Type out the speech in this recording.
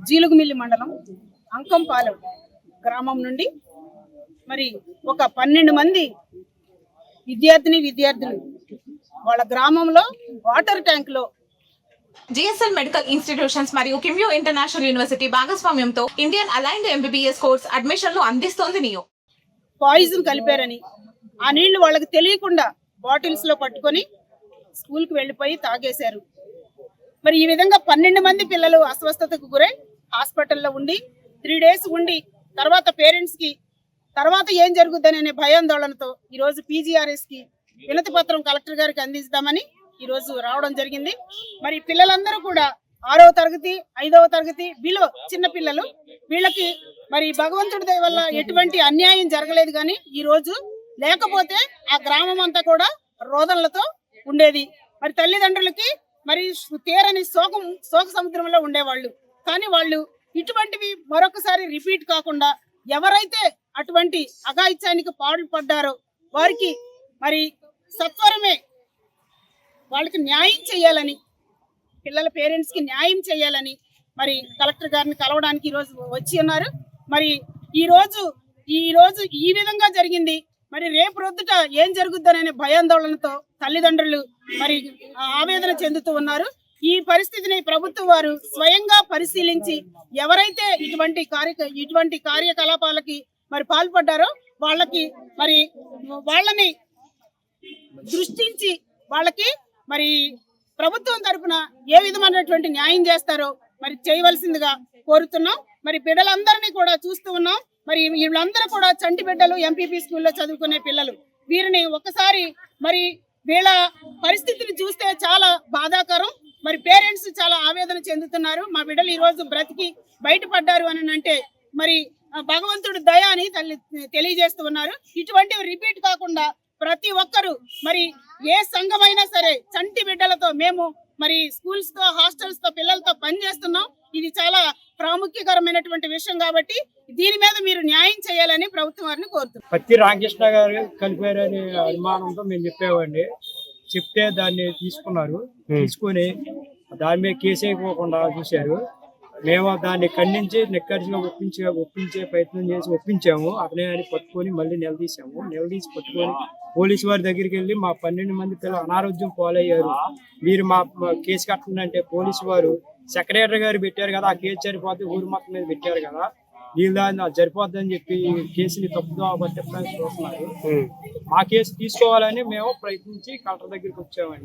జీలుగుమిల్లి మండలం అంకంపాలెం గ్రామం నుండి మరి ఒక 12 మంది విద్యార్థులు వాళ్ళ గ్రామంలో వాటర్ ట్యాంక్ లో జిఎస్ఎల్ మెడికల్ ఇన్స్టిట్యూషన్స్ మరియు కిమ్యూ ఇంటర్నేషనల్ యూనివర్సిటీ భాగస్వామ్యంతో ఇండియన్ అలైన్డ్ ఎంబీబీఎస్ కోర్స్ అడ్మిషన్లు అందిస్తోంది నియో. పాయిజన్ కలిపారని ఆ నీళ్లు వాళ్ళకి తెలియకుండా బాటిల్స్ లో పట్టుకొని స్కూల్కి వెళ్ళిపోయి తాగేశారు. మరి ఈ విధంగా 12 మంది పిల్లలు అస్వస్థతకు గురై హాస్పిటల్లో ఉండి 3 days ఉండి తర్వాత పేరెంట్స్ కి తర్వాత ఏం జరుగుద్దని అనే భయాందోళనతో ఈరోజు పీజీఆర్ఎస్ కి వినతి పత్రం కలెక్టర్ గారికి అందిస్తామని ఈరోజు రావడం జరిగింది. మరి పిల్లలందరూ కూడా 6వ తరగతి 5వ తరగతి బిలో చిన్న పిల్లలు. వీళ్ళకి మరి భగవంతుడి దయ వల్ల ఎటువంటి అన్యాయం జరగలేదు, కానీ ఈ రోజు లేకపోతే ఆ గ్రామం అంతా కూడా రోదనలతో ఉండేది. మరి తల్లిదండ్రులకి మరి తీరని శోక సముద్రంలో ఉండేవాళ్ళు. కానీ వాళ్ళు ఇటువంటివి మరొకసారి రిపీట్ కాకుండా ఎవరైతే అటువంటి అఘాయిత్యానికి పాల్పడ్డారో వారికి మరి సత్వరమే వాళ్ళకి న్యాయం చేయాలని, పిల్లల పేరెంట్స్ కి న్యాయం చేయాలని మరి కలెక్టర్ గారిని కలవడానికి ఈరోజు వచ్చి ఉన్నారు. మరి ఈ రోజు ఈ విధంగా జరిగింది. మరి రేపు రొద్దుట ఏం జరుగుద్దనే భయాందోళనతో తల్లిదండ్రులు మరి ఆవేదన చెందుతూ ఉన్నారు. ఈ పరిస్థితిని ప్రభుత్వం వారు స్వయంగా పరిశీలించి ఎవరైతే ఇటువంటి కార్యకలాపాలకి మరి పాల్పడ్డారో వాళ్ళని దృష్టించి వాళ్ళకి మరి ప్రభుత్వం తరఫున ఏ విధమైనటువంటి న్యాయం చేస్తారో మరి చేయవలసిందిగా కోరుతున్నాం. మరి బిడ్డలందరినీ కూడా చూస్తూ ఉన్నాం. మరి వీళ్ళందరూ కూడా చంటి బిడ్డలు, ఎంపీపీ స్కూల్లో చదువుకునే పిల్లలు. వీరిని ఒకసారి మరి వీళ్ళ పరిస్థితిని చూస్తే చాలా బాధాకరం. మరి పేరెంట్స్ చాలా ఆవేదన చెందుతున్నారు. మా బిడ్డలు ఈ రోజు బ్రతికి బయటపడ్డారు అని అంటే మరి భగవంతుడు దయ అని తెలియజేస్తూ ఉన్నారు. ఇటువంటివి రిపీట్ కాకుండా ప్రతి ఒక్కరు మరి ఏ సంఘమైనా సరే చంటి బిడ్డలతో మేము మరి స్కూల్స్ తో హాస్టల్స్ తో పిల్లలతో పనిచేస్తున్నాం. ఇది చాలా ప్రాముఖ్యకరమైనటువంటి విషయం కాబట్టి దీని మీద మీరు న్యాయం చేయాలని ప్రభుత్వం వారిని కోరుతున్నాం. పత్తి రామకృష్ణ గారు కలిపారని అనుమానంతో మేము చెప్పామండి. చెప్తే దాన్ని తీసుకుని దాని మీద కేసు అయిపోకుండా చూశారు. మేము దాన్ని ఖండించి నిక్కరిగా ఒప్పించే ప్రయత్నం చేసి ఒప్పించాము. అతనే అని పట్టుకొని మళ్ళీ నిలదీసి పట్టుకొని పోలీసు వారి దగ్గరికి వెళ్ళి మా 12 మంది పిల్లలు అనారోగ్యం పాలయ్యారు, మీరు మా కేసు కట్టండి. పోలీసు వారు సెక్రటరీ గారు పెట్టారు కదా, ఆ కేసు సరిపోతే ఊరు మొత్తం మీద పెట్టారు కదా, వీళ్ళు దాన్ని సరిపోద్దని చెప్పి కేసుని తప్పుదో పట్టించడానికి చూస్తున్నారు. ఆ కేసు తీసుకోవాలని మేము ప్రయత్నించి కలెక్టర్ దగ్గరికి వచ్చామండి.